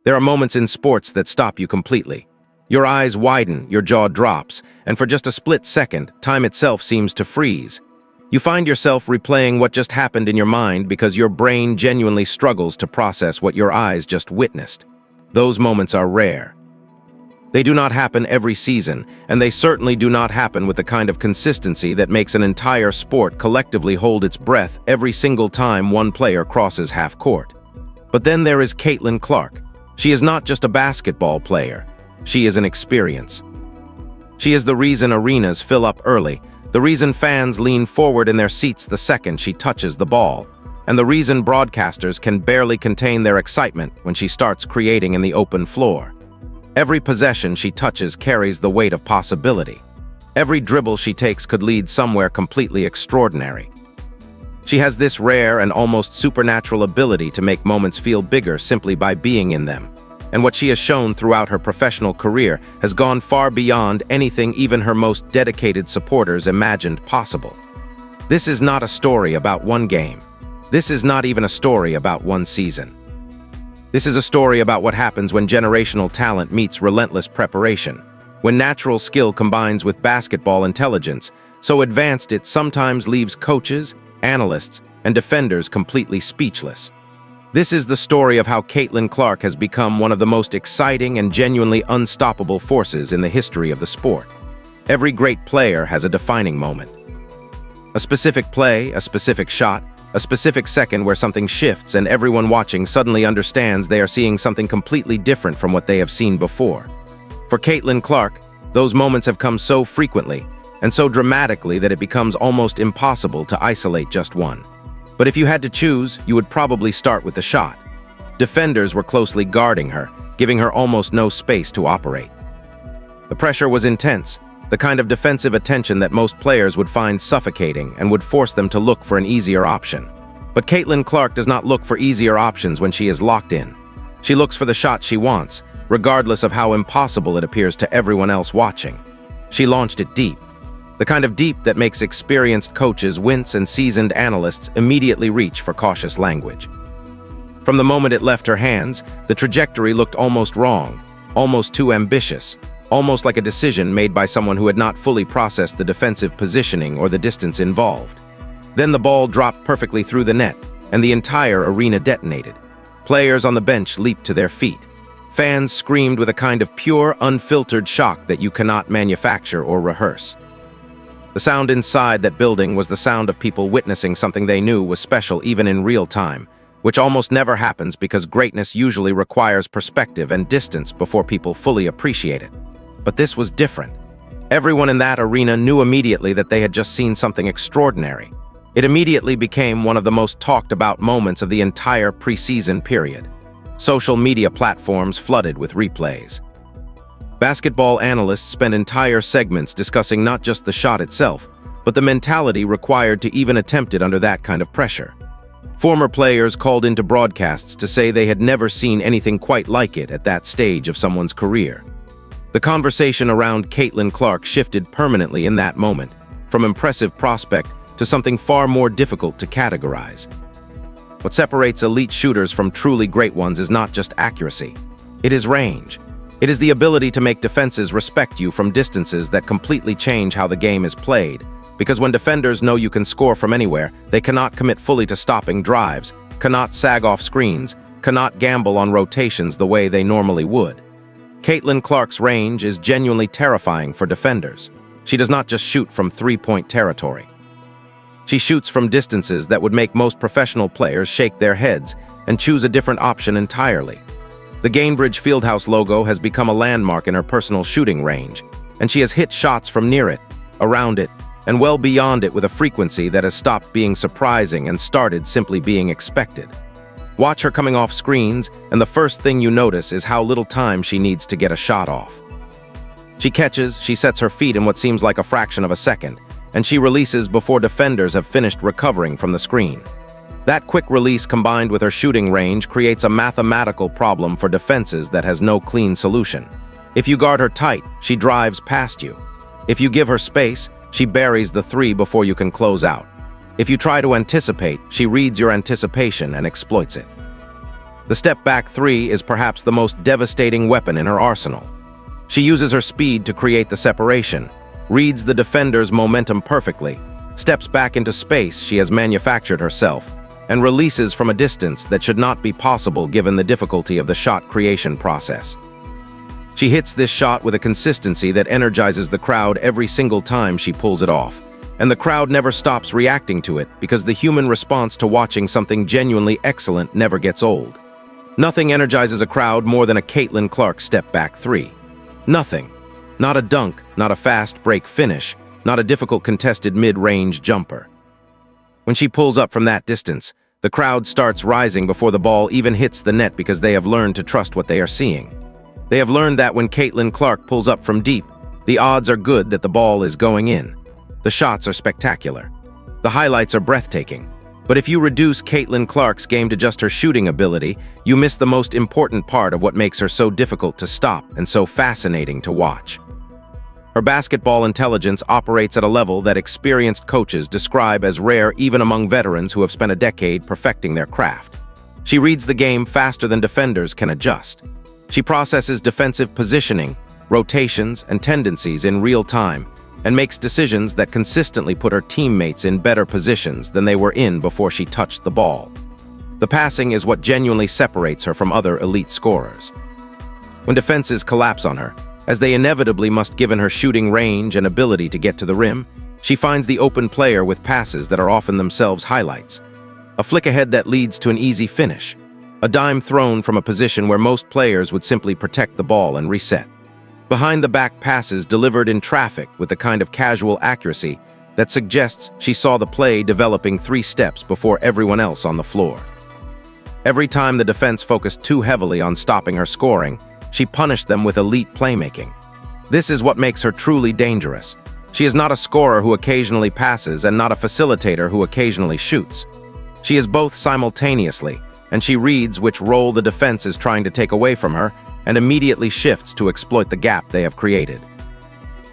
There are moments in sports that stop you completely. Your eyes widen, your jaw drops, and for just a split second, time itself seems to freeze. You find yourself replaying what just happened in your mind because your brain genuinely struggles to process what your eyes just witnessed. Those moments are rare. They do not happen every season, and they certainly do not happen with the kind of consistency that makes an entire sport collectively hold its breath every single time one player crosses half court. But then there is Caitlin Clark. She is not just a basketball player. She is an experience. She is the reason arenas fill up early, the reason fans lean forward in their seats the second she touches the ball, and the reason broadcasters can barely contain their excitement when she starts creating in the open floor. Every possession she touches carries the weight of possibility. Every dribble she takes could lead somewhere completely extraordinary. She has this rare and almost supernatural ability to make moments feel bigger simply by being in them. And what she has shown throughout her professional career has gone far beyond anything even her most dedicated supporters imagined possible. This is not a story about one game. This is not even a story about one season. This is a story about what happens when generational talent meets relentless preparation, when natural skill combines with basketball intelligence, so advanced it sometimes leaves coaches, analysts, and defenders completely speechless. This is the story of how Caitlin Clark has become one of the most exciting and genuinely unstoppable forces in the history of the sport. Every great player has a defining moment. A specific play, a specific shot, a specific second where something shifts and everyone watching suddenly understands they are seeing something completely different from what they have seen before. For Caitlin Clark, those moments have come so frequently and so dramatically that it becomes almost impossible to isolate just one. But if you had to choose, you would probably start with the shot. Defenders were closely guarding her, giving her almost no space to operate. The pressure was intense, the kind of defensive attention that most players would find suffocating and would force them to look for an easier option. But Caitlin Clark does not look for easier options when she is locked in. She looks for the shot she wants, regardless of how impossible it appears to everyone else watching. She launched it deep. The kind of deep that makes experienced coaches wince and seasoned analysts immediately reach for cautious language. From the moment it left her hands, the trajectory looked almost wrong, almost too ambitious, almost like a decision made by someone who had not fully processed the defensive positioning or the distance involved. Then the ball dropped perfectly through the net, and the entire arena detonated. Players on the bench leaped to their feet. Fans screamed with a kind of pure, unfiltered shock that you cannot manufacture or rehearse. The sound inside that building was the sound of people witnessing something they knew was special even in real time, which almost never happens because greatness usually requires perspective and distance before people fully appreciate it. But this was different. Everyone in that arena knew immediately that they had just seen something extraordinary. It immediately became one of the most talked about moments of the entire preseason period. Social media platforms flooded with replays. Basketball analysts spent entire segments discussing not just the shot itself, but the mentality required to even attempt it under that kind of pressure. Former players called into broadcasts to say they had never seen anything quite like it at that stage of someone's career. The conversation around Caitlin Clark shifted permanently in that moment, from impressive prospect to something far more difficult to categorize. What separates elite shooters from truly great ones is not just accuracy. It is range. It is the ability to make defenses respect you from distances that completely change how the game is played, because when defenders know you can score from anywhere, they cannot commit fully to stopping drives, cannot sag off screens, cannot gamble on rotations the way they normally would. Caitlin Clark's range is genuinely terrifying for defenders. She does not just shoot from three-point territory. She shoots from distances that would make most professional players shake their heads and choose a different option entirely. The Gainbridge Fieldhouse logo has become a landmark in her personal shooting range, and she has hit shots from near it, around it, and well beyond it with a frequency that has stopped being surprising and started simply being expected. Watch her coming off screens, and the first thing you notice is how little time she needs to get a shot off. She catches, she sets her feet in what seems like a fraction of a second, and she releases before defenders have finished recovering from the screen. That quick release combined with her shooting range creates a mathematical problem for defenses that has no clean solution. If you guard her tight, she drives past you. If you give her space, she buries the three before you can close out. If you try to anticipate, she reads your anticipation and exploits it. The step-back three is perhaps the most devastating weapon in her arsenal. She uses her speed to create the separation, reads the defender's momentum perfectly, steps back into space she has manufactured herself, and releases from a distance that should not be possible given the difficulty of the shot creation process. She hits this shot with a consistency that energizes the crowd every single time she pulls it off, and the crowd never stops reacting to it because the human response to watching something genuinely excellent never gets old. Nothing energizes a crowd more than a Caitlin Clark step-back three. Nothing. Not a dunk, not a fast break finish, not a difficult contested mid-range jumper. When she pulls up from that distance, the crowd starts rising before the ball even hits the net because they have learned to trust what they are seeing. They have learned that when Caitlin Clark pulls up from deep, the odds are good that the ball is going in. The shots are spectacular. The highlights are breathtaking. But if you reduce Caitlin Clark's game to just her shooting ability, you miss the most important part of what makes her so difficult to stop and so fascinating to watch. Her basketball intelligence operates at a level that experienced coaches describe as rare even among veterans who have spent a decade perfecting their craft. She reads the game faster than defenders can adjust. She processes defensive positioning, rotations, and tendencies in real time, and makes decisions that consistently put her teammates in better positions than they were in before she touched the ball. The passing is what genuinely separates her from other elite scorers. When defenses collapse on her, as they inevitably must given her shooting range and ability to get to the rim, she finds the open player with passes that are often themselves highlights. A flick ahead that leads to an easy finish. A dime thrown from a position where most players would simply protect the ball and reset. Behind-the-back passes delivered in traffic with the kind of casual accuracy that suggests she saw the play developing 3 steps before everyone else on the floor. Every time the defense focused too heavily on stopping her scoring, she punished them with elite playmaking. This is what makes her truly dangerous. She is not a scorer who occasionally passes and not a facilitator who occasionally shoots. She is both simultaneously, and she reads which role the defense is trying to take away from her and immediately shifts to exploit the gap they have created.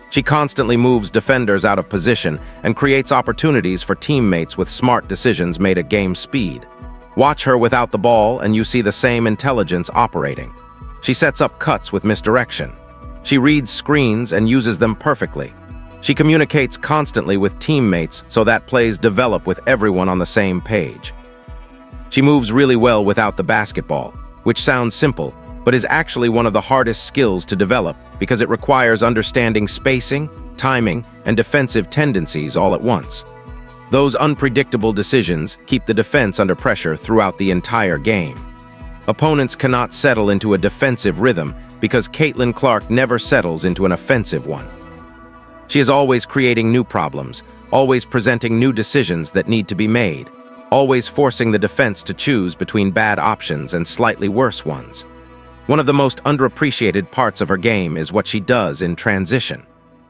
She constantly moves defenders out of position and creates opportunities for teammates with smart decisions made at game speed. Watch her without the ball and you see the same intelligence operating. She sets up cuts with misdirection. She reads screens and uses them perfectly. She communicates constantly with teammates so that plays develop with everyone on the same page. She moves really well without the basketball, which sounds simple, but is actually one of the hardest skills to develop because it requires understanding spacing, timing, and defensive tendencies all at once. Those unpredictable decisions keep the defense under pressure throughout the entire game. Opponents cannot settle into a defensive rhythm because Caitlin Clark never settles into an offensive one. She is always creating new problems, always presenting new decisions that need to be made, always forcing the defense to choose between bad options and slightly worse ones. One of the most underappreciated parts of her game is what she does in transition.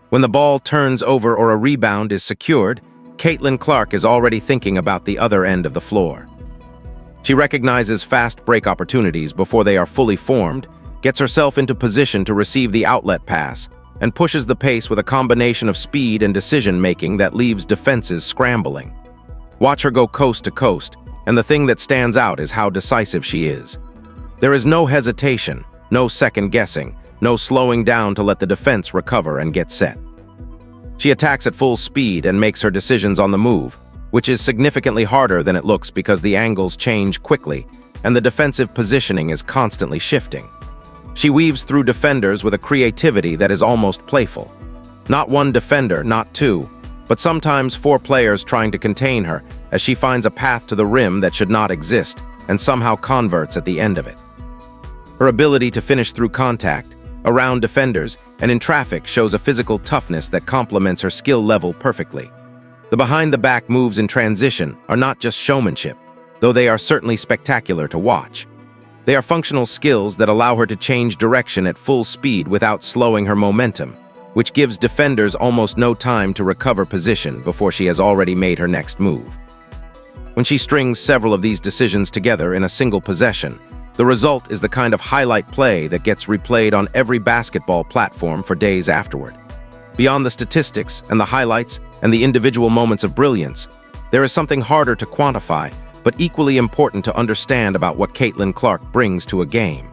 When the ball turns over or a rebound is secured, Caitlin Clark is already thinking about the other end of the floor. She recognizes fast break opportunities before they are fully formed, gets herself into position to receive the outlet pass, and pushes the pace with a combination of speed and decision-making that leaves defenses scrambling. Watch her go coast to coast, and the thing that stands out is how decisive she is. There is no hesitation, no second-guessing, no slowing down to let the defense recover and get set. She attacks at full speed and makes her decisions on the move, which is significantly harder than it looks because the angles change quickly and the defensive positioning is constantly shifting. She weaves through defenders with a creativity that is almost playful. Not one defender, not two, but sometimes 4 players trying to contain her as she finds a path to the rim that should not exist and somehow converts at the end of it. Her ability to finish through contact, around defenders, and in traffic shows a physical toughness that complements her skill level perfectly. The behind-the-back moves in transition are not just showmanship, though they are certainly spectacular to watch. They are functional skills that allow her to change direction at full speed without slowing her momentum, which gives defenders almost no time to recover position before she has already made her next move. When she strings several of these decisions together in a single possession, the result is the kind of highlight play that gets replayed on every basketball platform for days afterward. Beyond the statistics and the highlights and the individual moments of brilliance, there is something harder to quantify but equally important to understand about what Caitlin Clark brings to a game.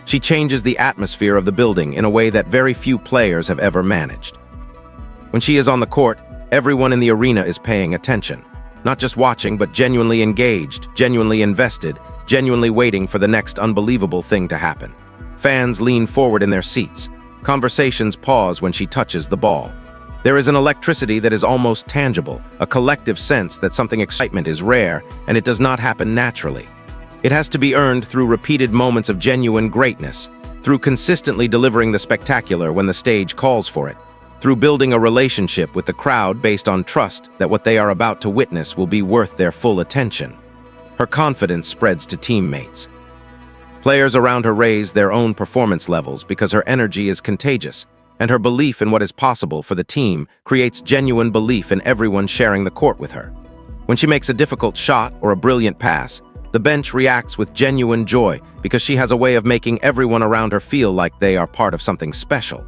She changes the atmosphere of the building in a way that very few players have ever managed. When she is on the court, everyone in the arena is paying attention. Not just watching, but genuinely engaged, genuinely invested, genuinely waiting for the next unbelievable thing to happen. Fans lean forward in their seats. Conversations pause when she touches the ball. There is an electricity that is almost tangible, a collective sense that something excitement is rare, and it does not happen naturally. It has to be earned through repeated moments of genuine greatness, through consistently delivering the spectacular when the stage calls for it, through building a relationship with the crowd based on trust that what they are about to witness will be worth their full attention. Her confidence spreads to teammates. Players around her raise their own performance levels because her energy is contagious, and her belief in what is possible for the team creates genuine belief in everyone sharing the court with her. When she makes a difficult shot or a brilliant pass, the bench reacts with genuine joy because she has a way of making everyone around her feel like they are part of something special.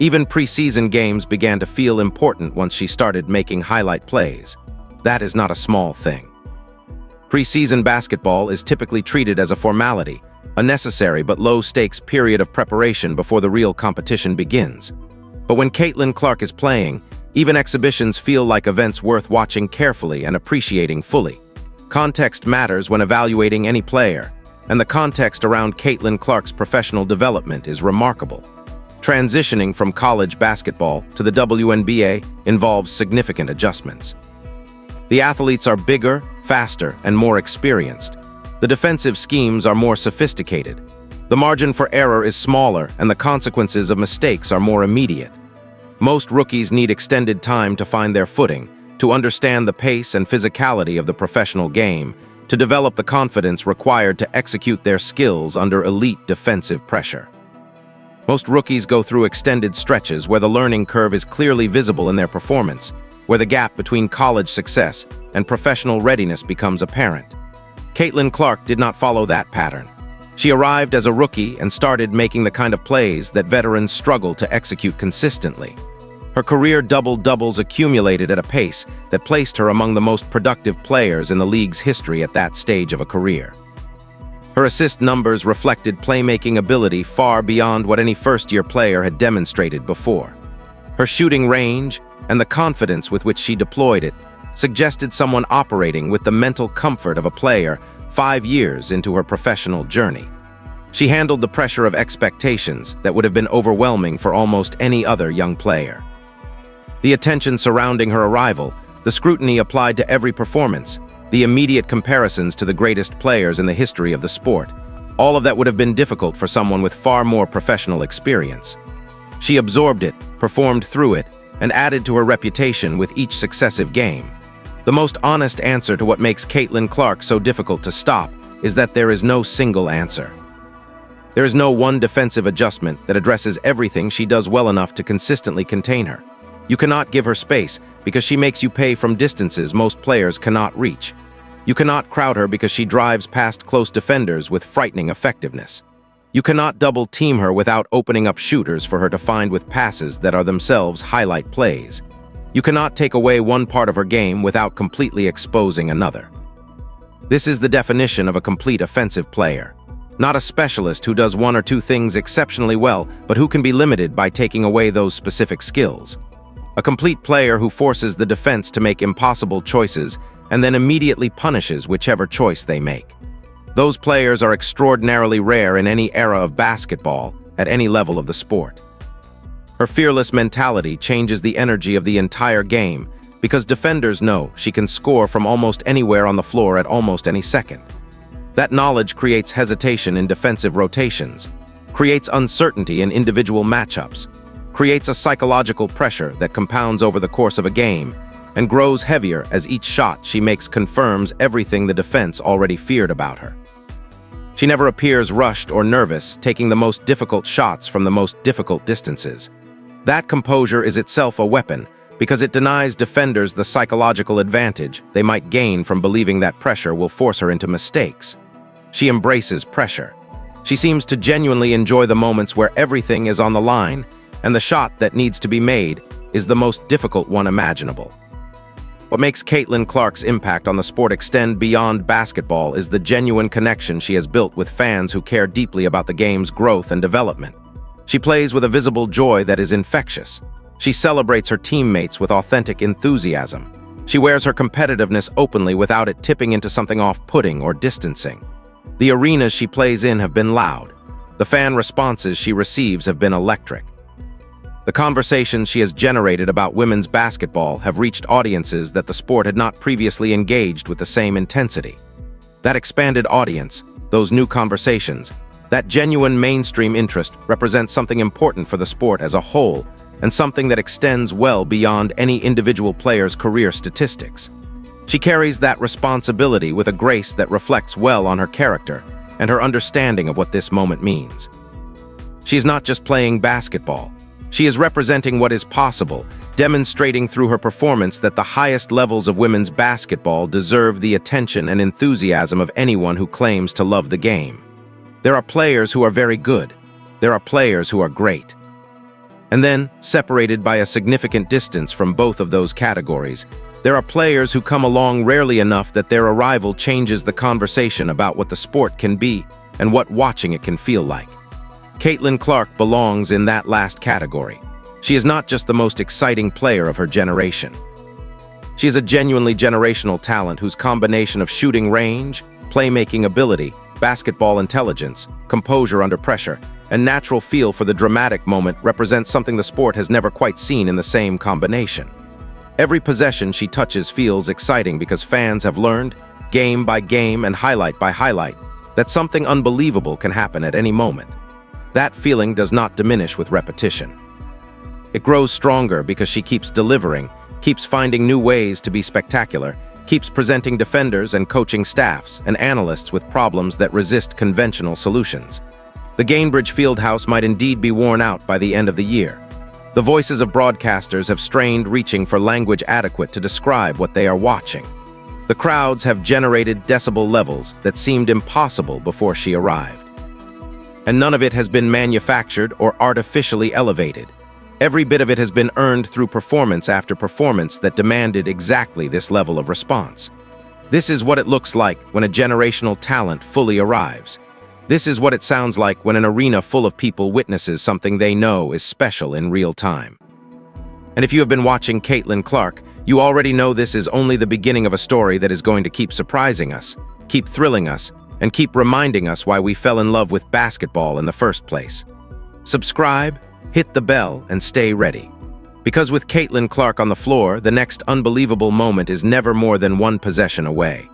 Even preseason games began to feel important once she started making highlight plays. That is not a small thing. Preseason basketball is typically treated as a formality, a necessary but low-stakes period of preparation before the real competition begins. But when Caitlin Clark is playing, even exhibitions feel like events worth watching carefully and appreciating fully. Context matters when evaluating any player, and the context around Caitlin Clark's professional development is remarkable. Transitioning from college basketball to the WNBA involves significant adjustments. The athletes are bigger, faster, and more experienced. The defensive schemes are more sophisticated. The margin for error is smaller, and the consequences of mistakes are more immediate. Most rookies need extended time to find their footing, to understand the pace and physicality of the professional game, to develop the confidence required to execute their skills under elite defensive pressure. Most rookies go through extended stretches where the learning curve is clearly visible in their performance, where the gap between college success and professional readiness becomes apparent. Caitlin Clark did not follow that pattern. She arrived as a rookie and started making the kind of plays that veterans struggle to execute consistently. Her career double-doubles accumulated at a pace that placed her among the most productive players in the league's history at that stage of a career. Her assist numbers reflected playmaking ability far beyond what any first-year player had demonstrated before. Her shooting range and the confidence with which she deployed it suggested someone operating with the mental comfort of a player 5 years into her professional journey. She handled the pressure of expectations that would have been overwhelming for almost any other young player. The attention surrounding her arrival, the scrutiny applied to every performance, the immediate comparisons to the greatest players in the history of the sport, all of that would have been difficult for someone with far more professional experience. She absorbed it, performed through it, and added to her reputation with each successive game. The most honest answer to what makes Caitlin Clark so difficult to stop is that there is no single answer. There is no one defensive adjustment that addresses everything she does well enough to consistently contain her. You cannot give her space because she makes you pay from distances most players cannot reach. You cannot crowd her because she drives past close defenders with frightening effectiveness. You cannot double-team her without opening up shooters for her to find with passes that are themselves highlight plays. You cannot take away one part of her game without completely exposing another. This is the definition of a complete offensive player. Not a specialist who does one or two things exceptionally well, but who can be limited by taking away those specific skills. A complete player who forces the defense to make impossible choices and then immediately punishes whichever choice they make. Those players are extraordinarily rare in any era of basketball, at any level of the sport. Her fearless mentality changes the energy of the entire game because defenders know she can score from almost anywhere on the floor at almost any second. That knowledge creates hesitation in defensive rotations, creates uncertainty in individual matchups, creates a psychological pressure that compounds over the course of a game, and grows heavier as each shot she makes confirms everything the defense already feared about her. She never appears rushed or nervous, taking the most difficult shots from the most difficult distances. That composure is itself a weapon because it denies defenders the psychological advantage they might gain from believing that pressure will force her into mistakes. She embraces pressure. She seems to genuinely enjoy the moments where everything is on the line, and the shot that needs to be made is the most difficult one imaginable. What makes Caitlin Clark's impact on the sport extend beyond basketball is the genuine connection she has built with fans who care deeply about the game's growth and development. She plays with a visible joy that is infectious. She celebrates her teammates with authentic enthusiasm. She wears her competitiveness openly without it tipping into something off-putting or distancing. The arenas she plays in have been loud. The fan responses she receives have been electric. The conversations she has generated about women's basketball have reached audiences that the sport had not previously engaged with the same intensity. That expanded audience, those new conversations, that genuine mainstream interest represents something important for the sport as a whole, and something that extends well beyond any individual player's career statistics. She carries that responsibility with a grace that reflects well on her character and her understanding of what this moment means. She is not just playing basketball. She is representing what is possible, demonstrating through her performance that the highest levels of women's basketball deserve the attention and enthusiasm of anyone who claims to love the game. There are players who are very good. There are players who are great. And then, separated by a significant distance from both of those categories, there are players who come along rarely enough that their arrival changes the conversation about what the sport can be and what watching it can feel like. Caitlin Clark belongs in that last category. She is not just the most exciting player of her generation. She is a genuinely generational talent whose combination of shooting range, playmaking ability, basketball intelligence, composure under pressure, and natural feel for the dramatic moment represents something the sport has never quite seen in the same combination. Every possession she touches feels exciting because fans have learned, game by game and highlight by highlight, that something unbelievable can happen at any moment. That feeling does not diminish with repetition. It grows stronger because she keeps delivering, keeps finding new ways to be spectacular, keeps presenting defenders and coaching staffs and analysts with problems that resist conventional solutions. The Gainbridge Fieldhouse might indeed be worn out by the end of the year. The voices of broadcasters have strained reaching for language adequate to describe what they are watching. The crowds have generated decibel levels that seemed impossible before she arrived. And none of it has been manufactured or artificially elevated. Every bit of it has been earned through performance after performance that demanded exactly this level of response. This is what it looks like when a generational talent fully arrives. This is what it sounds like when an arena full of people witnesses something they know is special in real time. And if you have been watching Caitlin Clark, you already know this is only the beginning of a story that is going to keep surprising us, keep thrilling us, and keep reminding us why we fell in love with basketball in the first place. Subscribe, hit the bell, and stay ready. Because with Caitlin Clark on the floor, the next unbelievable moment is never more than one possession away.